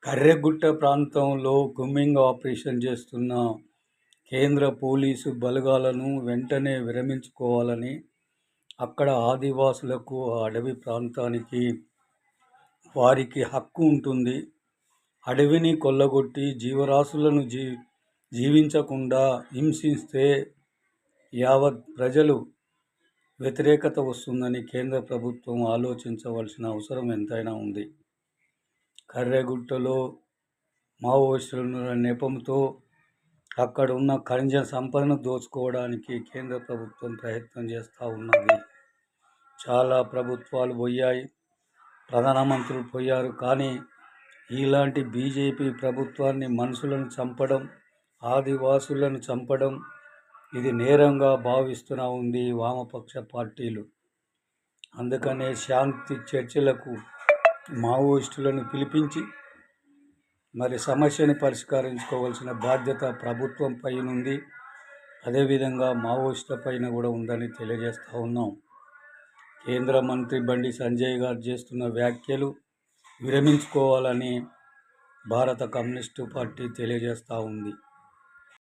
కర్రెగుట్ట ప్రాంతంలో combing operation చేస్తున్న కేంద్ర పోలీసు బలగాలను వెంటనే విరమించుకోవాలని, అక్కడ ఆదివాసులకు ఆ అడవి ప్రాంతానికి వారికి హక్కు ఉంటుంది. అడవిని కొల్లగొట్టి జీవరాశులను జీవించకుండా హింసిస్తే యావత్ ప్రజలు వ్యతిరేకత వస్తుందని కేంద్ర ప్రభుత్వం ఆలోచించవలసిన అవసరం ఎంతైనా ఉంది. కర్రెగుట్టలో మావోయిస్టుల నెపంతో అక్కడ ఉన్న ఖనిజ సంపదను దోచుకోవడానికి కేంద్ర ప్రభుత్వం ప్రయత్నం చేస్తూ ఉన్నది. చాలా ప్రభుత్వాలు పోయాయి, ప్రధానమంత్రులు పోయారు. కానీ ఇలాంటి బీజేపీ ప్రభుత్వాన్ని మనుషులను చంపడం, ఆదివాసులను చంపడం ఇది నేరంగా భావిస్తూ ఉంది వామపక్ష పార్టీలు. అందుకనే శాంతి చర్చలకు మావోయిస్టులను పిలిపించి మరి సమస్యను పరిష్కరించుకోవాల్సిన బాధ్యత ప్రభుత్వం పైన ఉంది. అదేవిధంగా మావోయిస్టుల పైన కూడా ఉందని తెలియజేస్తూ ఉన్నాం. కేంద్ర మంత్రి బండి సంజయ్ గారు చేస్తున్న వ్యాఖ్యలు విరమించుకోవాలని భారత కమ్యూనిస్టు పార్టీ తెలియజేస్తూ ఉంది.